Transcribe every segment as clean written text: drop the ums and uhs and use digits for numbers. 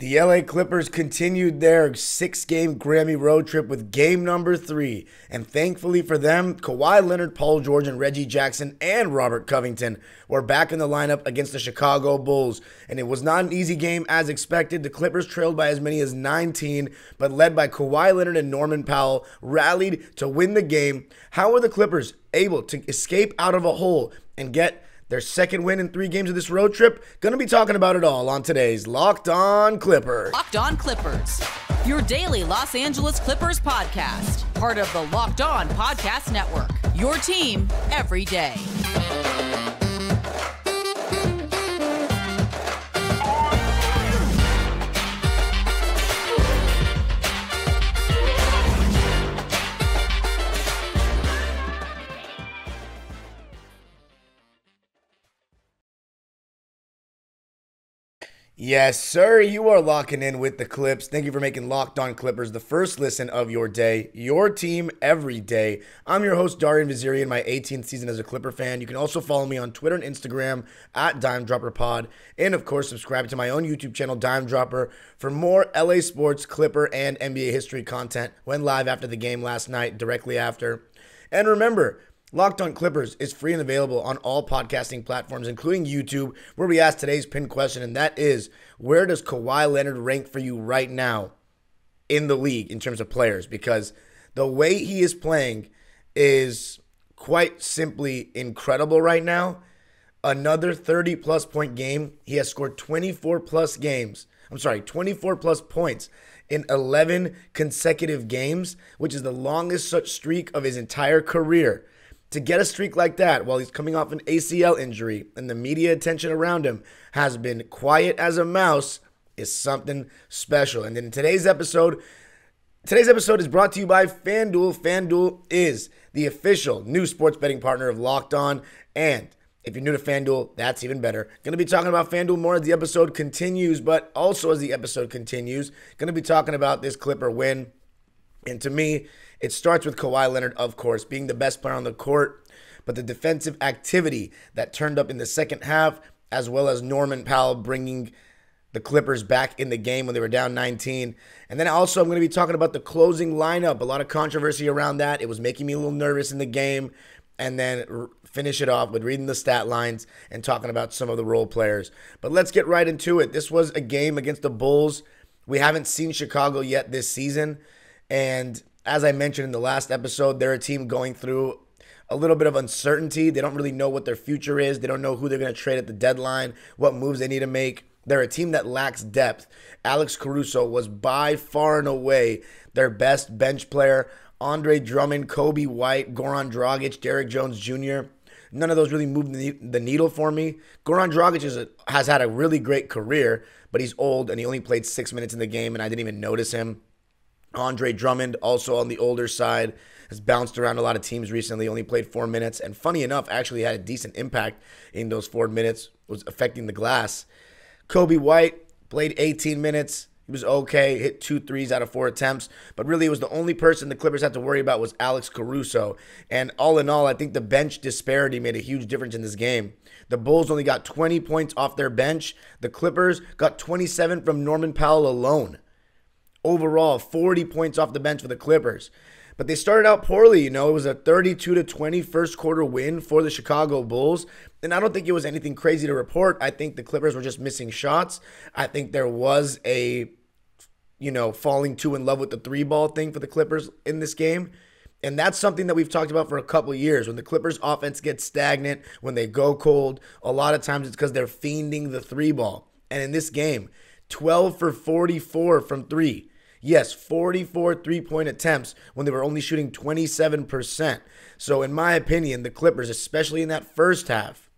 The LA Clippers continued their six-game Grammy Road trip with game number 3. And thankfully for them, Kawhi Leonard, Paul George, and Reggie Jackson, and Robert Covington were back in the lineup against the Chicago Bulls. And it was not an easy game as expected. The Clippers trailed by as many as 19, but led by Kawhi Leonard and Norman Powell, rallied to win the game. How were the Clippers able to escape out of a hole and get their second win in 3 games of this road trip? Gonna be talking about it all on today's Locked On Clippers. Locked On Clippers, your daily Los Angeles Clippers podcast. Part of the Locked On Podcast Network, your team every day. Yes, sir. You are locking in with the Clips. Thank you for making Locked On Clippers the first listen of your day, your team every day. I'm your host, Darian Vaziri, in my 18th season as a Clipper fan. You can also follow me on Twitter and Instagram at DimeDropperPod. And, of course, subscribe to my own YouTube channel, Dime Dropper, for more LA sports, Clipper, and NBA history content. Went live after the game last night, directly after. And remember, Locked On Clippers is free and available on all podcasting platforms, including YouTube, where we ask today's pinned question, and that is, where does Kawhi Leonard rank for you right now in the league in terms of players? Because the way he is playing is quite simply incredible right now. Another 30-plus point game. He has scored 24-plus points in 11 consecutive games, which is the longest such streak of his entire career. To get a streak like that while he's coming off an ACL injury and the media attention around him has been quiet as a mouse is something special. And then today's episode is brought to you by FanDuel. FanDuel is the official new sports betting partner of Locked On. And if you're new to FanDuel, that's even better. Going to be talking about FanDuel more as the episode continues, but also as the episode continues, going to be talking about this Clipper win. And to me, it starts with Kawhi Leonard, of course, being the best player on the court, but the defensive activity that turned up in the second half, as well as Norman Powell bringing the Clippers back in the game when they were down 19. And then also I'm going to be talking about the closing lineup. A lot of controversy around that. It was making me a little nervous in the game. And then finish it off with reading the stat lines and talking about some of the role players. But let's get right into it. This was a game against the Bulls. We haven't seen Chicago yet this season. And as I mentioned in the last episode, they're a team going through a little bit of uncertainty. They don't really know what their future is. They don't know who they're going to trade at the deadline, what moves they need to make. They're a team that lacks depth. Alex Caruso was by far and away their best bench player. Andre Drummond, Kobe White, Goran Dragic, Derrick Jones Jr., none of those really moved the needle for me. Goran Dragic has had a really great career, but he's old and he only played 6 minutes in the game, and I didn't even notice him. Andre Drummond, also on the older side, has bounced around a lot of teams recently, only played 4 minutes, and funny enough, actually had a decent impact in those 4 minutes, was affecting the glass. Kobe White played 18 minutes. He was okay, hit 2 threes out of 4 attempts, but really it was the only person the Clippers had to worry about was Alex Caruso. And all in all, I think the bench disparity made a huge difference in this game. The Bulls only got 20 points off their bench. The Clippers got 27 from Norman Powell alone. Overall, 40 points off the bench for the Clippers. But they started out poorly, It was a 32-20 first quarter win for the Chicago Bulls. And I don't think it was anything crazy to report. I think the Clippers were just missing shots. I think there was a, falling too in love with the 3-ball thing for the Clippers in this game. And that's something that we've talked about for a couple of years. When the Clippers offense gets stagnant, when they go cold, a lot of times it's because they're fiending the 3-ball. And in this game, 12 for 44 from 3. Yes, 44 3-point attempts when they were only shooting 27%. So in my opinion, the Clippers, especially in that first half,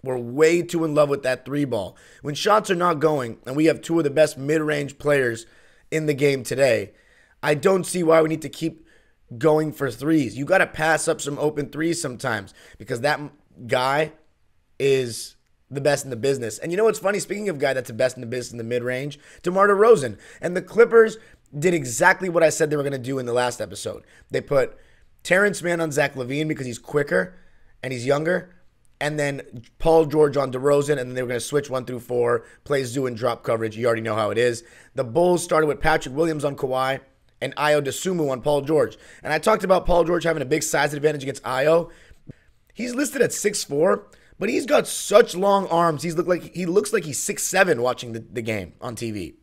were way too in love with that 3-ball. When shots are not going, and we have 2 of the best mid-range players in the game today, I don't see why we need to keep going for threes. You got to pass up some open threes sometimes because that guy is the best in the business. And you know what's funny? Speaking of guy that's the best in the business in the mid-range, DeMar DeRozan. And the Clippers did exactly what I said they were going to do in the last episode. They put Terrence Mann on Zach LaVine because he's quicker and he's younger. and then Paul George on DeRozan, and then they were going to switch 1 through 4, play Zoo and drop coverage. You already know how it is. The Bulls started with Patrick Williams on Kawhi and Ayo Dosunmu on Paul George. And I talked about Paul George having a big size advantage against Ayo. He's listed at 6'4", but he's got such long arms. He looks like he's 6'7" watching the game on TV.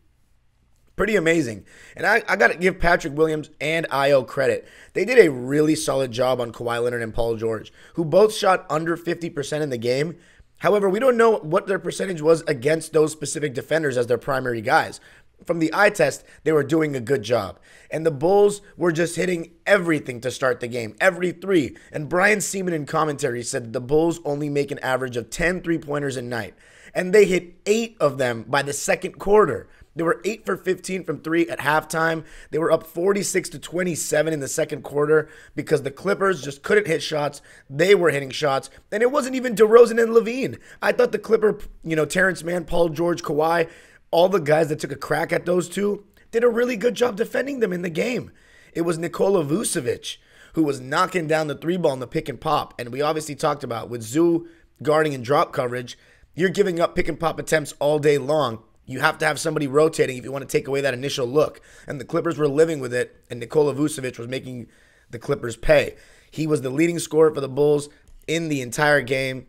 Pretty amazing. And I got to give Patrick Williams and Ayo credit. They did a really solid job on Kawhi Leonard and Paul George, who both shot under 50% in the game. However, we don't know what their percentage was against those specific defenders as their primary guys. From the eye test, they were doing a good job. And the Bulls were just hitting everything to start the game, every three. And Brian Seaman in commentary said that the Bulls only make an average of 10 three-pointers a night. And they hit 8 of them by the second quarter. They were 8 for 15 from 3 at halftime. They were up 46-27 in the second quarter because the Clippers just couldn't hit shots. They were hitting shots, and it wasn't even DeRozan and Levine. I thought the Clipper, Terrence Mann, Paul George, Kawhi, all the guys that took a crack at those two did a really good job defending them in the game. It was Nikola Vucevic who was knocking down the 3-ball in the pick and pop, and we obviously talked about with Zoo guarding and drop coverage, you're giving up pick and pop attempts all day long. You have to have somebody rotating if you want to take away that initial look. And the Clippers were living with it, and Nikola Vucevic was making the Clippers pay. He was the leading scorer for the Bulls in the entire game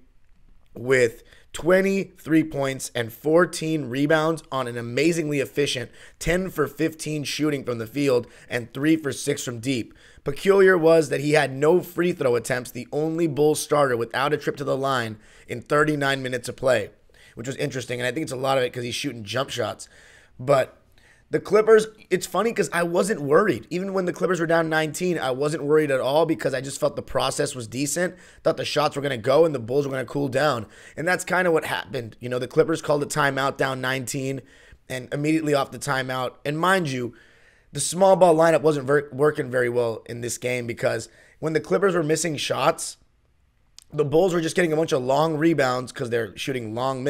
with 23 points and 14 rebounds on an amazingly efficient 10 for 15 shooting from the field and 3 for 6 from deep. Peculiar was that he had no free throw attempts, the only Bulls starter without a trip to the line in 39 minutes of play, which was interesting, and I think it's a lot of it because he's shooting jump shots. But the Clippers, it's funny because I wasn't worried. Even when the Clippers were down 19, I wasn't worried at all because I just felt the process was decent, thought the shots were going to go and the Bulls were going to cool down. And that's kind of what happened. The Clippers called a timeout down 19, and immediately off the timeout, and mind you, the small ball lineup wasn't working very well in this game because when the Clippers were missing shots, the Bulls were just getting a bunch of long rebounds because they're shooting long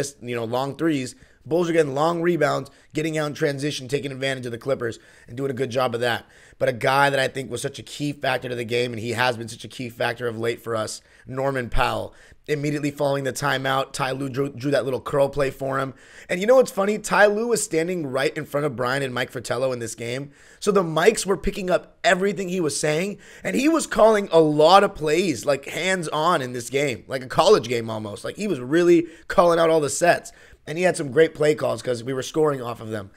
threes. Bulls are getting long rebounds, getting out in transition, taking advantage of the Clippers, and doing a good job of that. But a guy that I think was such a key factor to the game, and he has been such a key factor of late for us, Norman Powell. Immediately following the timeout, Ty Lue drew that little curl play for him. And you know what's funny? Ty Lue was standing right in front of Brian and Mike Fratello in this game. So the mics were picking up everything he was saying, and he was calling a lot of plays, like hands-on in this game, like a college game almost. Like he was really calling out all the sets. And he had some great play calls because we were scoring off of them.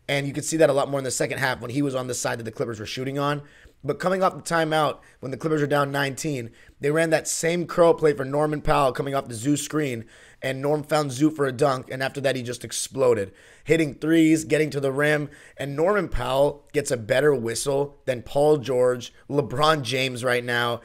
And you could see that a lot more in the second half when he was on the side that the Clippers were shooting on. But coming off the timeout, when the Clippers were down 19, they ran that same curl play for Norman Powell coming off the Zoo screen. And Norm found Zoo for a dunk. And after that, he just exploded. Hitting threes, getting to the rim. And Norman Powell gets a better whistle than Paul George, LeBron James right now,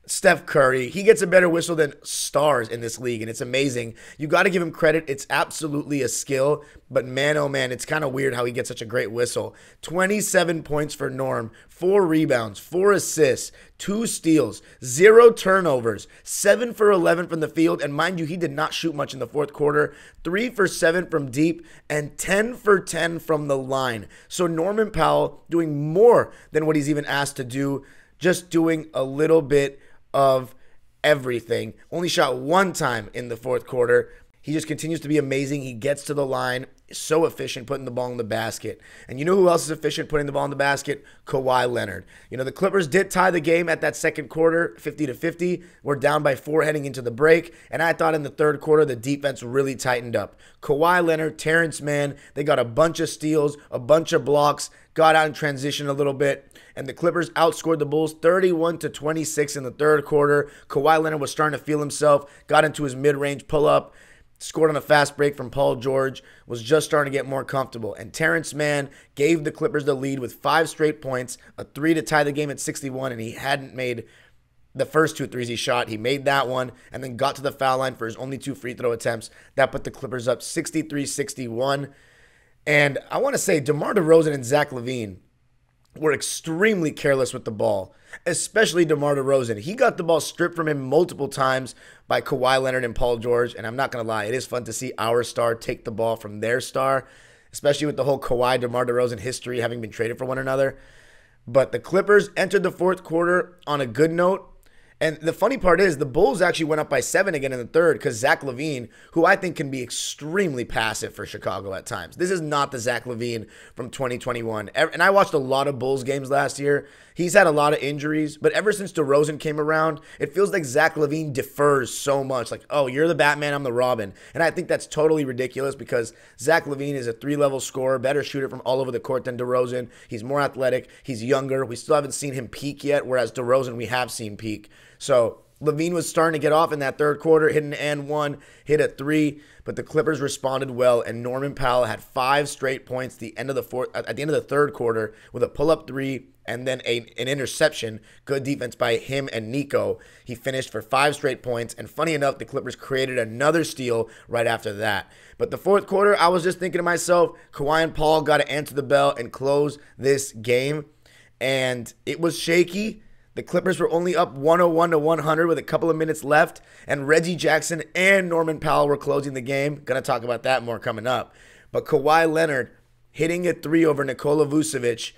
Steph Curry. He gets a better whistle than stars in this league, and it's amazing. You got to give him credit. It's absolutely a skill, but man, oh man, it's kind of weird how he gets such a great whistle. 27 points for Norm, 4 rebounds, 4 assists, 2 steals, 0 turnovers, 7 for 11 from the field, and mind you, he did not shoot much in the fourth quarter, 3 for 7 from deep, and 10 for 10 from the line. So Norman Powell doing more than what he's even asked to do, just doing a little bit of everything. Only shot 1 time in the fourth quarter. He just continues to be amazing. He gets to the line, so efficient putting the ball in the basket. And you know who else is efficient putting the ball in the basket? Kawhi Leonard. The Clippers did tie the game at that second quarter, 50-50. We're down by 4 heading into the break. And I thought in the third quarter, the defense really tightened up. Kawhi Leonard, Terrence Mann, they got a bunch of steals, a bunch of blocks, got out in transition a little bit. And the Clippers outscored the Bulls 31-26 in the third quarter. Kawhi Leonard was starting to feel himself, got into his mid-range pull-up, scored on a fast break from Paul George, was just starting to get more comfortable. And Terrence Mann gave the Clippers the lead with 5 straight points, a 3 to tie the game at 61, and he hadn't made the first 2 threes he shot. He made that one and then got to the foul line for his only 2 free throw attempts. That put the Clippers up 63-61. And I want to say DeMar DeRozan and Zach LaVine were extremely careless with the ball, especially DeMar DeRozan. He got the ball stripped from him multiple times by Kawhi Leonard and Paul George, and I'm not going to lie, it is fun to see our star take the ball from their star, especially with the whole Kawhi, DeMar DeRozan history having been traded for one another. But the Clippers entered the fourth quarter on a good note, And the funny part is the Bulls actually went up by 7 again in the third because Zach LaVine, who I think can be extremely passive for Chicago at times. This is not the Zach LaVine from 2021. And I watched a lot of Bulls games last year. He's had a lot of injuries, but ever since DeRozan came around, it feels like Zach LaVine defers so much. Like, oh, you're the Batman, I'm the Robin. And I think that's totally ridiculous because Zach LaVine is a 3-level scorer, better shooter from all over the court than DeRozan. He's more athletic. He's younger. We still haven't seen him peak yet, whereas DeRozan we have seen peak. So LaVine was starting to get off in that third quarter, hit an and one, hit a 3, but the Clippers responded well, and Norman Powell had 5 straight points at the end of the third quarter with a pull-up 3 and then an interception. Good defense by him and Nico. He finished for 5 straight points, and funny enough, the Clippers created another steal right after that. But the fourth quarter, I was just thinking to myself, Kawhi and Paul got to answer the bell and close this game, and it was shaky. The Clippers were only up 101-100 with a couple of minutes left, and Reggie Jackson and Norman Powell were closing the game. Going to talk about that more coming up. But Kawhi Leonard hitting a 3 over Nikola Vucevic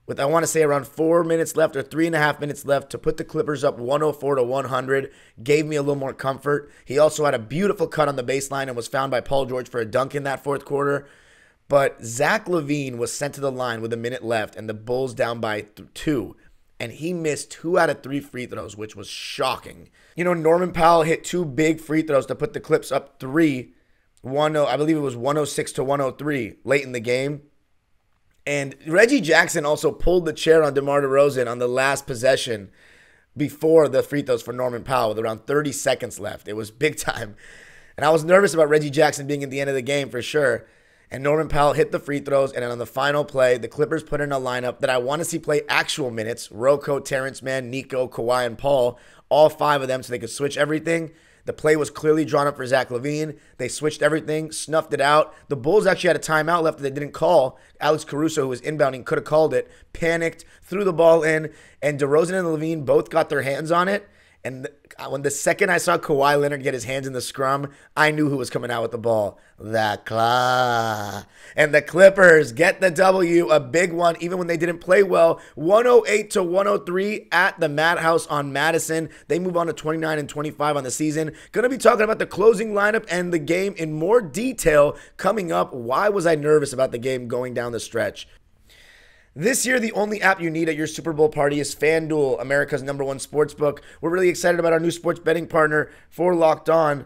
with, I want to say, around 4 minutes left or 3.5 minutes left to put the Clippers up 104-100 gave me a little more comfort. He also had a beautiful cut on the baseline and was found by Paul George for a dunk in that fourth quarter. But Zach LaVine was sent to the line with a minute left, and the Bulls down by 2. And he missed 2 out of 3 free throws, which was shocking. You know, Norman Powell hit 2 big free throws to put the Clips up 3. I believe it was 106-103 late in the game. And Reggie Jackson also pulled the chair on DeMar DeRozan on the last possession before the free throws for Norman Powell with around 30 seconds left. It was big time. And I was nervous about Reggie Jackson being at the end of the game for sure. And Norman Powell hit the free throws, and then on the final play, the Clippers put in a lineup that I want to see play actual minutes. Rocco, Terrence Mann, Nico, Kawhi, and Paul, all 5 of them so they could switch everything. The play was clearly drawn up for Zach LaVine. They switched everything, snuffed it out. The Bulls actually had a timeout left that they didn't call. Alex Caruso, who was inbounding, could have called it, panicked, threw the ball in, and DeRozan and LaVine both got their hands on it. And when the second I saw Kawhi Leonard get his hands in the scrum, I knew who was coming out with the ball. The Claw. And the Clippers get the W, a big one, even when they didn't play well. 108-103 at the Madhouse on Madison. They move on to 29-25 on the season. Going to be talking about the closing lineup and the game in more detail coming up. Why was I nervous about the game going down the stretch? This year, the only app you need at your Super Bowl party is FanDuel, America's #1 sportsbook. We're really excited about our new sports betting partner for Locked On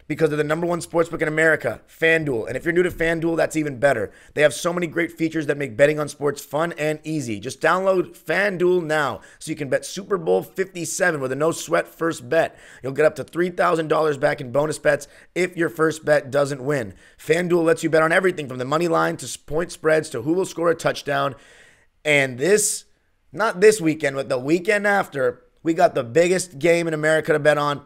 because they're the #1 sportsbook in America, FanDuel. And if you're new to FanDuel, that's even better. They have so many great features that make betting on sports fun and easy. Just download FanDuel now so you can bet Super Bowl 57 with a no-sweat first bet. You'll get up to $3,000 back in bonus bets if your first bet doesn't win. FanDuel lets you bet on everything from the money line to point spreads to who will score a touchdown. And not this weekend, but the weekend after, we got the biggest game in America to bet on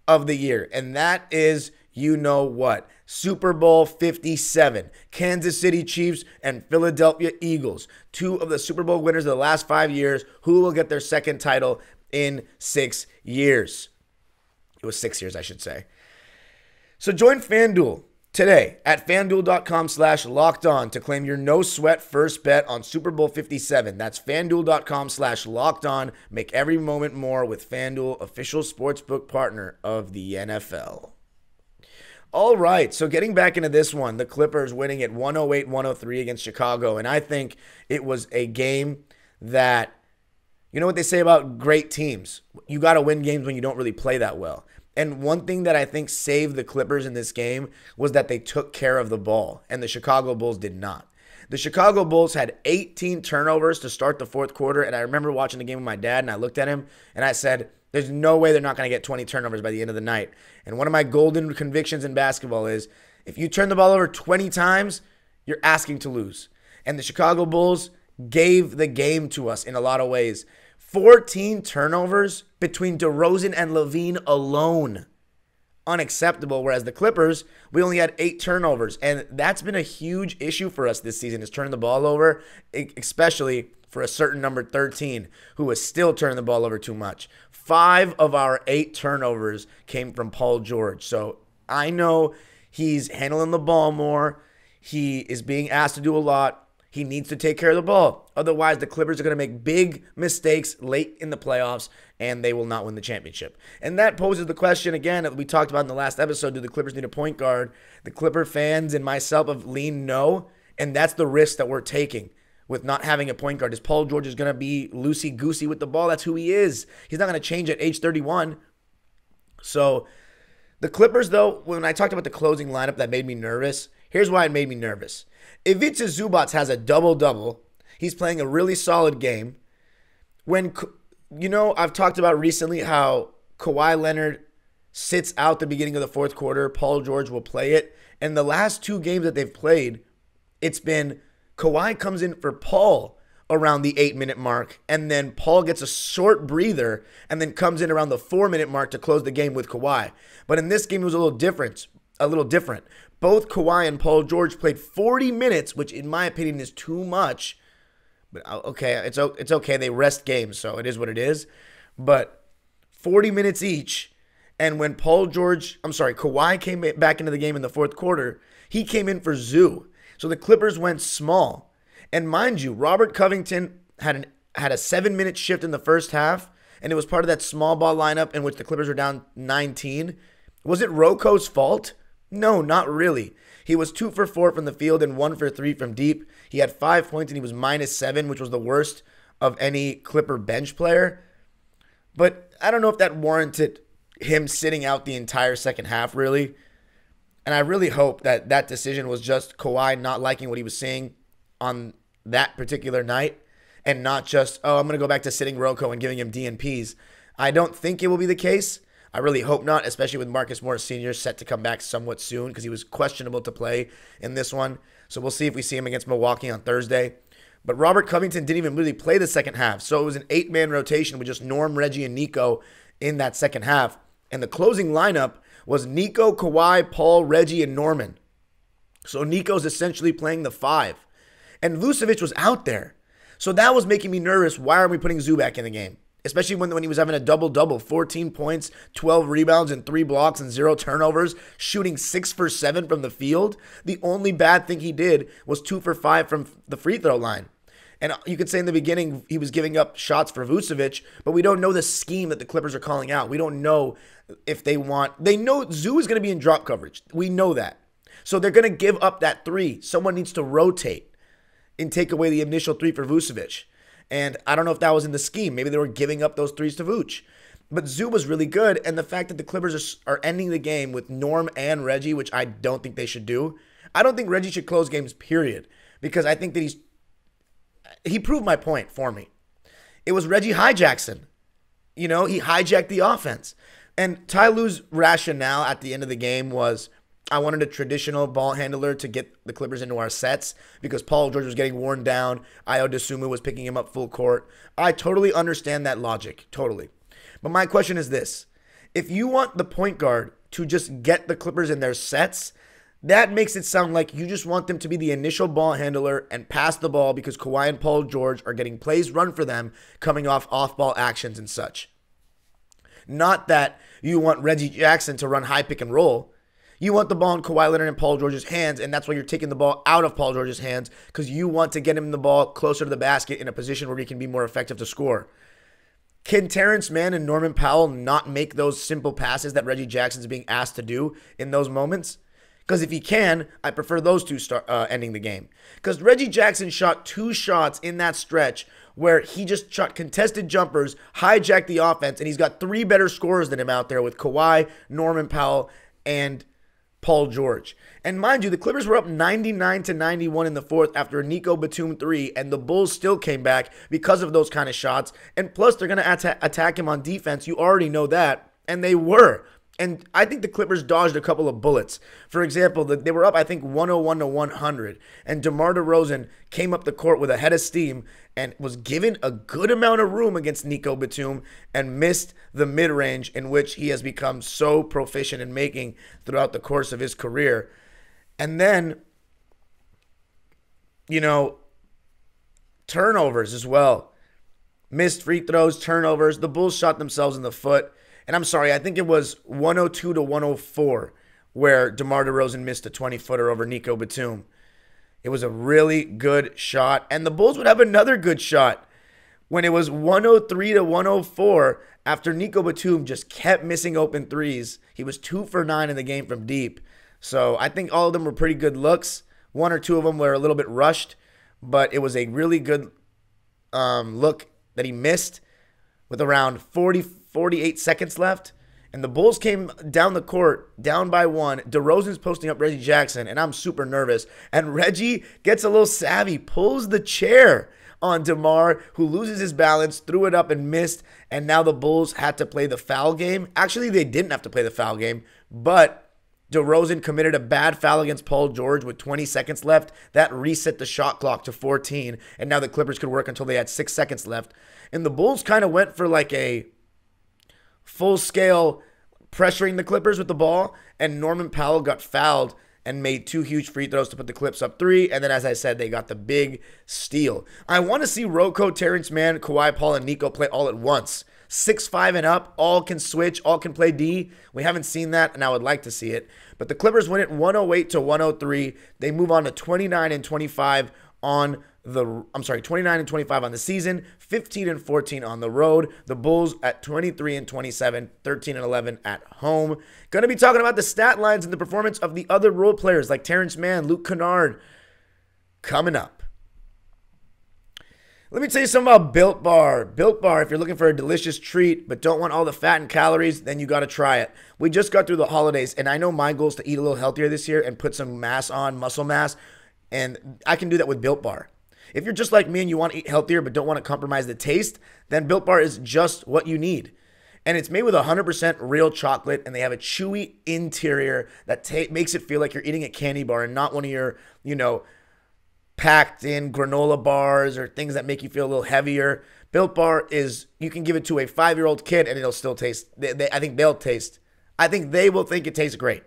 of the year. And that is, you know what, Super Bowl 57. Kansas City Chiefs and Philadelphia Eagles. 2 of the Super Bowl winners of the last 5 years. Who will get their second title in 6 years? It was 6 years, I should say. So join FanDuel today at FanDuel.com/LockedOn to claim your no-sweat first bet on Super Bowl 57. That's FanDuel.com/LockedOn. Make every moment more with FanDuel, official sportsbook partner of the NFL. All right, so getting back into this one, the Clippers winning at 108-103 against Chicago, and I think it was a game that, you know what they say about great teams? You got to win games when you don't really play that well. And one thing that I think saved the Clippers in this game was that they took care of the ball, and the Chicago Bulls did not. The Chicago Bulls had 18 turnovers to start the fourth quarter, and I remember watching the game with my dad, and I looked at him, and I said, there's no way they're not going to get 20 turnovers by the end of the night. And one of my golden convictions in basketball is if you turn the ball over 20 times, you're asking to lose. And the Chicago Bulls gave the game to us in a lot of ways. 14 turnovers between DeRozan and LaVine alone. Unacceptable. Whereas the Clippers, we only had 8 turnovers. And that's been a huge issue for us this season, is turning the ball over, especially for a certain number 13 who is still turning the ball over too much. 5 of our 8 turnovers came from Paul George. So I know he's handling the ball more. He is being asked to do a lot. He needs to take care of the ball. Otherwise, the Clippers are going to make big mistakes late in the playoffs, and they will not win the championship. And that poses the question, again, that we talked about in the last episode, do the Clippers need a point guard? The Clipper fans and myself have leaned no, and that's the risk that we're taking with not having a point guard. Is Paul George is going to be loosey-goosey with the ball? That's who he is. He's not going to change at age 31. So the Clippers, though, when I talked about the closing lineup that made me nervous, here's why it made me nervous. Ivica Zubac has a double-double. He's playing a really solid game. When, I've talked about recently how Kawhi Leonard sits out the beginning of the fourth quarter. Paul George will play it. And the last two games that they've played, it's been Kawhi comes in for Paul around the 8-minute mark, and then Paul gets a short breather and then comes in around the 4-minute mark to close the game with Kawhi. But in this game, it was a little different. Both Kawhi and Paul George played 40 minutes, which in my opinion is too much. But okay, it's okay. They rest games, so it is what it is. But 40 minutes each, and when Kawhi came back into the game in the fourth quarter, he came in for Zoo. So the Clippers went small. And mind you, Robert Covington had a 7-minute shift in the first half, and it was part of that small ball lineup in which the Clippers were down 19. Was it Rocco's fault? No, not really. He was 2 for 4 from the field and 1 for 3 from deep. He had 5 points and he was -7, which was the worst of any Clipper bench player. But I don't know if that warranted him sitting out the entire second half, really. And I really hope that that decision was just Kawhi not liking what he was seeing on that particular night and not just, I'm going to go back to sitting Rocco and giving him DNPs. I don't think it will be the case. I really hope not, especially with Marcus Morris Sr. set to come back somewhat soon because he was questionable to play in this one. So we'll see if we see him against Milwaukee on Thursday. But Robert Covington didn't even really play the second half. So it was an 8-man rotation with just Norm, Reggie, and Nico in that second half. And the closing lineup was Nico, Kawhi, Paul, Reggie, and Norman. So Nico's essentially playing the 5. And Vucevic was out there. So that was making me nervous. Why aren't we putting Zubac in the game? Especially when he was having a double-double, 14 points, 12 rebounds, and 3 blocks, and 0 turnovers, shooting 6 for 7 from the field. The only bad thing he did was 2 for 5 from the free throw line. And you could say in the beginning he was giving up shots for Vucevic, but we don't know the scheme that the Clippers are calling out. We don't know if they know Zoo is going to be in drop coverage. We know that. So they're going to give up that 3. Someone needs to rotate and take away the initial 3 for Vucevic. And I don't know if that was in the scheme. Maybe they were giving up those 3s to Vooch. But Zoo was really good, and the fact that the Clippers are ending the game with Norm and Reggie, which I don't think they should do. I don't think Reggie should close games, period, because I think that he proved my point for me. It was Reggie Jackson. He hijacked the offense. And Ty Lue's rationale at the end of the game was, I wanted a traditional ball handler to get the Clippers into our sets because Paul George was getting worn down. Ayo Dosunmu was picking him up full court. I totally understand that logic, totally. But my question is this. If you want the point guard to just get the Clippers in their sets, that makes it sound like you just want them to be the initial ball handler and pass the ball because Kawhi and Paul George are getting plays run for them coming off-ball actions and such. Not that you want Reggie Jackson to run high pick and roll. You want the ball in Kawhi Leonard and Paul George's hands, and that's why you're taking the ball out of Paul George's hands because you want to get him the ball closer to the basket in a position where he can be more effective to score. Can Terrence Mann and Norman Powell not make those simple passes that Reggie Jackson's being asked to do in those moments? Because if he can, I prefer those two ending the game. Because Reggie Jackson shot 2 shots in that stretch where he just shot contested jumpers, hijacked the offense, and he's got 3 better scorers than him out there with Kawhi, Norman Powell, and Paul George. And mind you, the Clippers were up 99-91 in the fourth after a Nico Batum 3, and the Bulls still came back because of those kind of shots. And plus, they're going to attack him on defense. You already know that. And they were. And I think the Clippers dodged a couple of bullets. For example, they were up, I think, 101-100. And DeMar DeRozan came up the court with a head of steam and was given a good amount of room against Nico Batum and missed the mid-range in which he has become so proficient in making throughout the course of his career. And then, turnovers as well. Missed free throws, turnovers. The Bulls shot themselves in the foot. And I'm sorry, I think it was 102-104 where DeMar DeRozan missed a 20-footer over Nico Batum. It was a really good shot, and the Bulls would have another good shot when it was 103 to 104 after Nico Batum just kept missing open threes. He was 2 for 9 in the game from deep. So I think all of them were pretty good looks. One or two of them were a little bit rushed, but it was a really good look that he missed with around 48 seconds left. And the Bulls came down the court, down by 1. DeRozan's posting up Reggie Jackson, and I'm super nervous. And Reggie gets a little savvy, pulls the chair on DeMar, who loses his balance, threw it up and missed. And now the Bulls had to play the foul game. Actually, they didn't have to play the foul game, but DeRozan committed a bad foul against Paul George with 20 seconds left. That reset the shot clock to 14, and now the Clippers could work until they had 6 seconds left. And the Bulls kind of went for like a full-scale pressuring the Clippers with the ball, and Norman Powell got fouled and made 2 huge free throws to put the Clips up 3, and then, as I said, they got the big steal. I want to see Rocco, Terrence Mann, Kawhi, Paul, and Nico play all at once. 6'5" and up, all can switch, all can play D. We haven't seen that, and I would like to see it. But the Clippers win it 108 to 103. They move on to 29 and 25 on the 29 and 25 on the season, 15 and 14 on the road. The Bulls at 23 and 27, 13 and 11 at home. Going to be talking about the stat lines and the performance of the other role players like Terrence Mann, Luke Kennard coming up. Let me tell you something about Built Bar. Built Bar, if you're looking for a delicious treat but don't want all the fat and calories, then you got to try it. We just got through the holidays, and I know my goal is to eat a little healthier this year and put some mass on, muscle mass, and I can do that with Built Bar. If you're just like me and you want to eat healthier but don't want to compromise the taste, then Built Bar is just what you need. And it's made with 100% real chocolate, and they have a chewy interior that makes it feel like you're eating a candy bar and not one of your, packed in granola bars or things that make you feel a little heavier. Built Bar is, you can give it to a 5-year-old kid and it'll still taste, I think they will think it tastes great.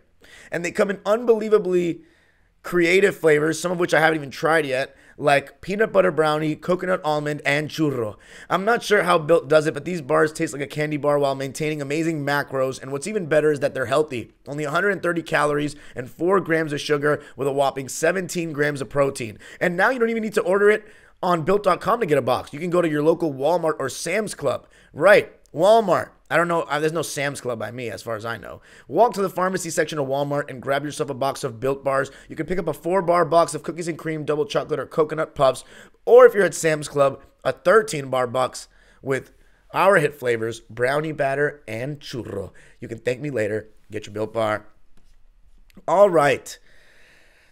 And they come in unbelievably creative flavors, some of which I haven't even tried yet, like peanut butter brownie, coconut almond, and churro. I'm not sure how Built does it, but these bars taste like a candy bar while maintaining amazing macros, and what's even better is that they're healthy. Only 130 calories and 4 grams of sugar with a whopping 17 grams of protein. And now you don't even need to order it on Built.com to get a box. You can go to your local Walmart or Sam's Club. Right, Walmart. I don't know. There's no Sam's Club by me as far as I know. Walk to the pharmacy section of Walmart and grab yourself a box of Built Bars. You can pick up a 4-bar box of cookies and cream, double chocolate, or coconut puffs. Or if you're at Sam's Club, a 13-bar box with our hit flavors, brownie batter and churro. You can thank me later. Get your Built Bar. All right.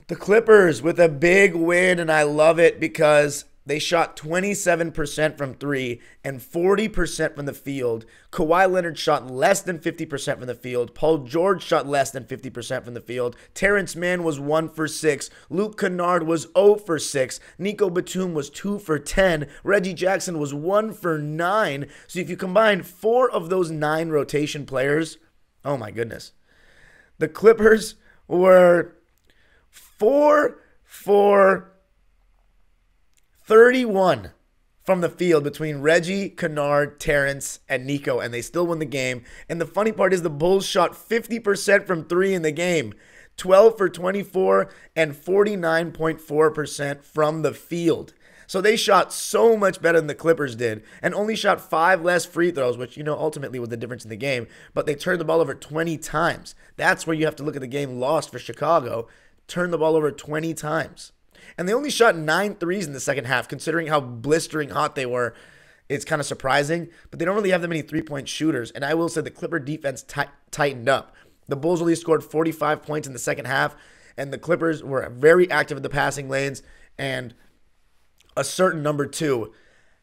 The Clippers with a big win, and I love it because they shot 27% from 3 and 40% from the field. Kawhi Leonard shot less than 50% from the field. Paul George shot less than 50% from the field. Terrence Mann was 1 for 6. Luke Kennard was 0 for 6. Nico Batum was 2 for 10. Reggie Jackson was 1 for 9. So if you combine 4 of those 9 rotation players, oh my goodness. The Clippers were 4 for 31 from the field between Reggie, Kennard, Terrence, and Nico, and they still won the game. And the funny part is the Bulls shot 50% from 3 in the game, 12 for 24, and 49.4% from the field. So they shot so much better than the Clippers did and only shot 5 less free throws, which, ultimately was the difference in the game. But they turned the ball over 20 times. That's where you have to look at the game lost for Chicago. Turned the ball over 20 times. And they only shot 9 threes in the second half, considering how blistering hot they were. It's kind of surprising, but they don't really have that many three-point shooters. And I will say the Clipper defense tightened up. The Bulls only scored 45 points in the second half, and the Clippers were very active in the passing lanes, and a certain number 2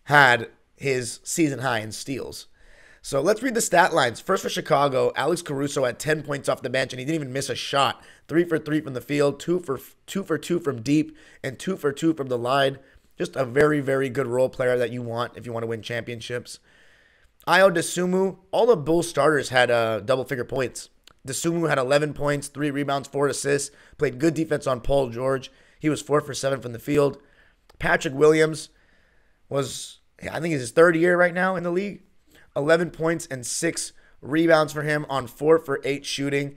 had his season high in steals. So let's read the stat lines. First for Chicago, Alex Caruso had 10 points off the bench, and he didn't even miss a shot. 3 for 3 from the field, 2 for 2 from deep, and 2 for 2 from the line. Just a very, very good role player that you want if you want to win championships. Ayo Dosunmu, all the Bulls starters had double-figure points. Dosunmu had 11 points, 3 rebounds, 4 assists, played good defense on Paul George. He was 4 for 7 from the field. Patrick Williams was, I think it's his 3rd year right now in the league. 11 points and 6 rebounds for him on 4 for 8 shooting.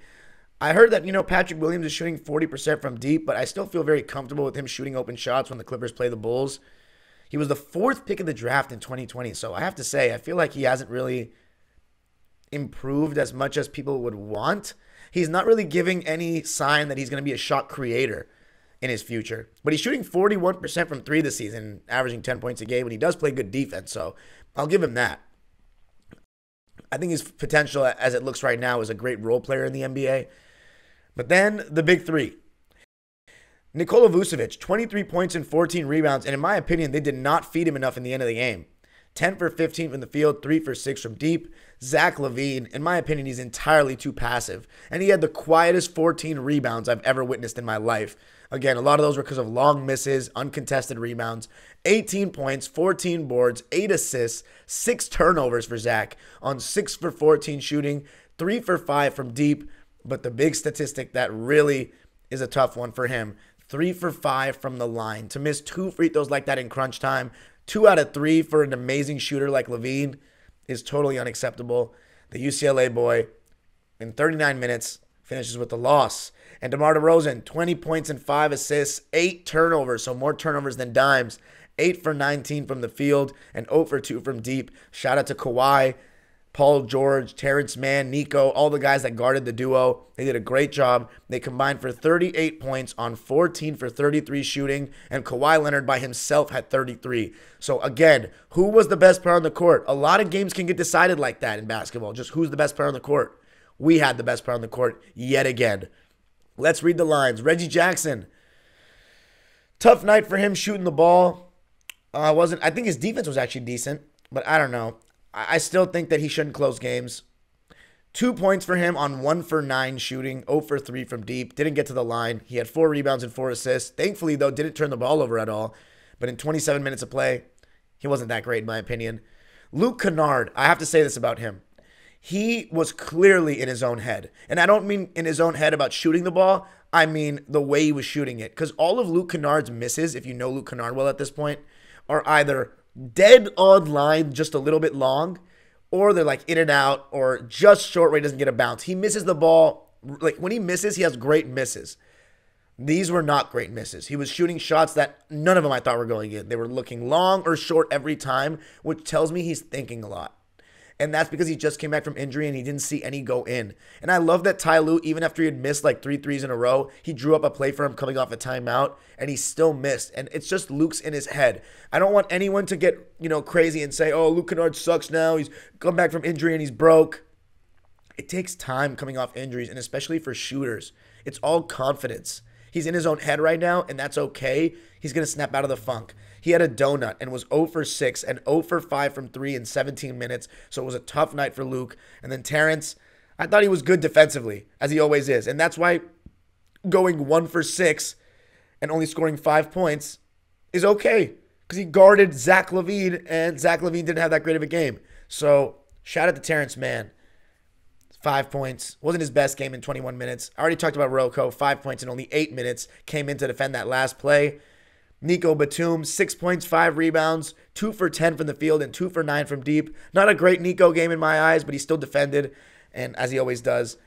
I heard that, Patrick Williams is shooting 40% from deep, but I still feel very comfortable with him shooting open shots when the Clippers play the Bulls. He was the 4th pick of the draft in 2020, so I have to say, I feel like he hasn't really improved as much as people would want. He's not really giving any sign that he's going to be a shot creator in his future. But he's shooting 41% from 3 this season, averaging 10 points a game, and he does play good defense, so I'll give him that. I think his potential, as it looks right now, is a great role player in the NBA. But then, the big three. Nikola Vucevic, 23 points and 14 rebounds, and in my opinion, they did not feed him enough in the end of the game. 10 for 15 from the field, 3 for 6 from deep. Zach LaVine, in my opinion, he's entirely too passive. And he had the quietest 14 rebounds I've ever witnessed in my life. Again, a lot of those were because of long misses, uncontested rebounds. 18 points, 14 boards, 8 assists, 6 turnovers for Zach on 6 for 14 shooting, 3 for 5 from deep. But the big statistic that really is a tough one for him, 3 for 5 from the line. To miss 2 free throws like that in crunch time, 2 out of 3 for an amazing shooter like LaVine is totally unacceptable. The UCLA boy, in 39 minutes, finishes with the loss. And DeMar DeRozan, 20 points and 5 assists, 8 turnovers, so more turnovers than dimes. 8 for 19 from the field and 0 for 2 from deep. Shout out to Kawhi, Paul George, Terrence Mann, Nico, all the guys that guarded the duo. They did a great job. They combined for 38 points on 14 for 33 shooting, and Kawhi Leonard by himself had 33. So again, who was the best player on the court? A lot of games can get decided like that in basketball, just who's the best player on the court. We had the best player on the court yet again. Let's read the lines. Reggie Jackson, tough night for him shooting the ball. I think his defense was actually decent, but I don't know. I still think that he shouldn't close games. 2 points for him on 1 for 9 shooting, 0 for 3 from deep. Didn't get to the line. He had 4 rebounds and 4 assists. Thankfully, though, didn't turn the ball over at all. But in 27 minutes of play, he wasn't that great in my opinion. Luke Kennard, I have to say this about him. He was clearly in his own head. And I don't mean in his own head about shooting the ball. I mean the way he was shooting it. Because all of Luke Kennard's misses, if you know Luke Kennard well at this point, are either dead on line, just a little bit long, or they're like in and out, or just short where he doesn't get a bounce. He misses the ball. Like when he misses, he has great misses. These were not great misses. He was shooting shots that none of them I thought were going in. They were looking long or short every time, which tells me he's thinking a lot. And that's because he just came back from injury and he didn't see any go in. And I love that Ty Lue, even after he had missed like 3 threes in a row, he drew up a play for him coming off a timeout and he still missed. And it's just Luke's in his head. I don't want anyone to get, crazy and say, oh, Luke Kennard sucks now. He's come back from injury and he's broke. It takes time coming off injuries, and especially for shooters. It's all confidence. He's in his own head right now, and that's okay. He's going to snap out of the funk. He had a donut and was 0 for 6 and 0 for 5 from 3 in 17 minutes, so it was a tough night for Luke. And then Terrence, I thought he was good defensively, as he always is, and that's why going 1 for 6 and only scoring 5 points is okay, because he guarded Zach LaVine, and Zach LaVine didn't have that great of a game. So shout out to Terrence Mann. 5 points. Wasn't his best game in 21 minutes. I already talked about Rocco. 5 points in only 8 minutes. Came in to defend that last play. Nico Batum, 6 points, 5 rebounds, 2 for 10 from the field, and 2 for 9 from deep. Not a great Nico game in my eyes, but he still defended, and as he always does,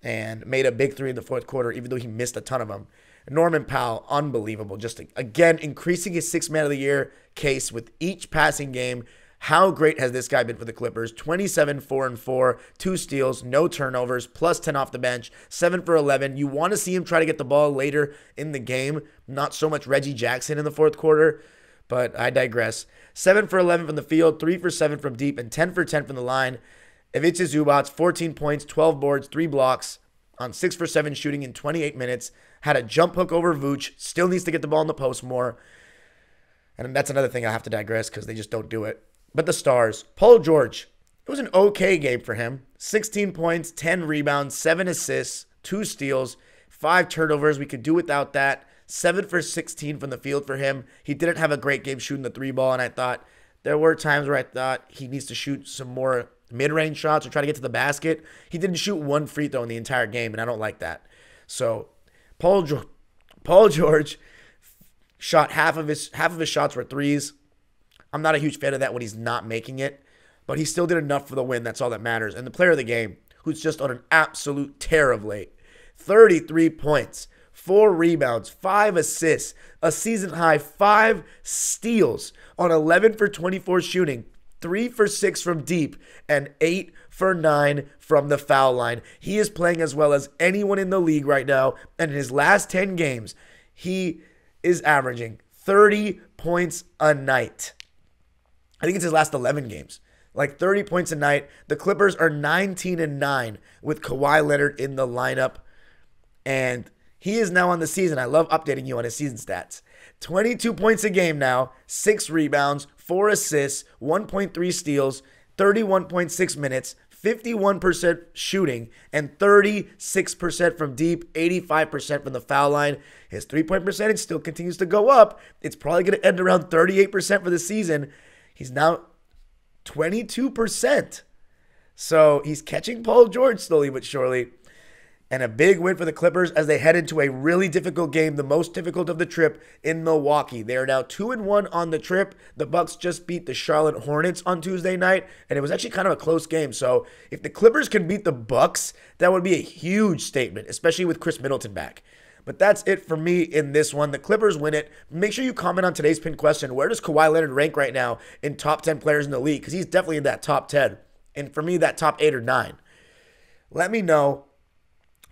and made a big 3 in the fourth quarter, even though he missed a ton of them. Norman Powell, unbelievable. Just, again, increasing his 6th man of the year case with each passing game. How great has this guy been for the Clippers? 27, 4-4, 2 steals, no turnovers, plus 10 off the bench, 7 for 11. You want to see him try to get the ball later in the game. Not so much Reggie Jackson in the fourth quarter, but I digress. 7 for 11 from the field, 3 for 7 from deep, and 10 for 10 from the line. Ivica Zubac, 14 points, 12 boards, 3 blocks on 6 for 7 shooting in 28 minutes. Had a jump hook over Vooch. Still needs to get the ball in the post more. And that's another thing I have to digress because they just don't do it. But the stars, Paul George, it was an okay game for him. 16 points, 10 rebounds, 7 assists, 2 steals, 5 turnovers. We could do without that. 7 for 16 from the field for him. He didn't have a great game shooting the 3-ball, and I thought there were times where I thought he needs to shoot some more mid-range shots or try to get to the basket. He didn't shoot 1 free throw in the entire game, and I don't like that. So Paul George shot half of his shots were threes. I'm not a huge fan of that when he's not making it, but he still did enough for the win. That's all that matters. And the player of the game, who's just on an absolute tear of late, 33 points, 4 rebounds, 5 assists, a season high 5 steals on 11 for 24 shooting, 3 for 6 from deep, and 8 for 9 from the foul line. He is playing as well as anyone in the league right now, and in his last 10 games, he is averaging 30 points a night. I think it's his last 11 games. Like 30 points a night. The Clippers are 19-9 with Kawhi Leonard in the lineup, and he is now on the season. I love updating you on his season stats. 22 points a game now, 6 rebounds, 4 assists, 1.3 steals, 31.6 minutes, 51% shooting, and 36% from deep, 85% from the foul line. His three-point percentage still continues to go up. It's probably going to end around 38% for the season. He's now 22%. So he's catching Paul George slowly but surely. And a big win for the Clippers as they head into a really difficult game, the most difficult of the trip in Milwaukee. They are now 2-1 on the trip. The Bucks just beat the Charlotte Hornets on Tuesday night, and it was actually kind of a close game. So if the Clippers can beat the Bucks, that would be a huge statement, especially with Chris Middleton back. But that's it for me in this one. The Clippers win it. Make sure you comment on today's pinned question. Where does Kawhi Leonard rank right now in top 10 players in the league? Because he's definitely in that top 10. And for me, that top 8 or 9. Let me know.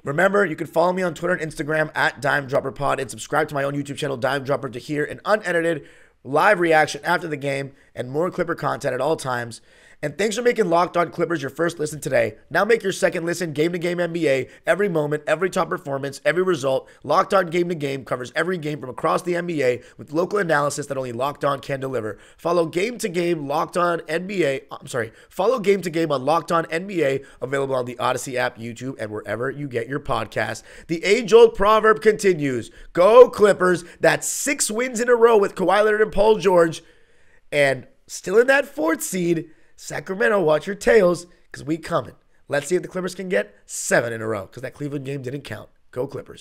Remember, you can follow me on Twitter and Instagram at DimeDropperPod and subscribe to my own YouTube channel, Dime Dropper, to hear an unedited live reaction after the game and more Clipper content at all times. And thanks for making Locked On Clippers your first listen today. Now make your second listen game-to-game NBA. Every moment, every top performance, every result. Locked On Game-to-Game covers every game from across the NBA with local analysis that only Locked On can deliver. Follow Game-to-Game Locked On NBA. Follow Game-to-Game on Locked On NBA, available on the Odyssey app, YouTube, and wherever you get your podcasts. The age-old proverb continues. Go Clippers. That's 6 wins in a row with Kawhi Leonard and Paul George. And still in that 4th seed, Sacramento, watch your tails, because we coming. Let's see if the Clippers can get 7 in a row, because that Cleveland game didn't count. Go Clippers.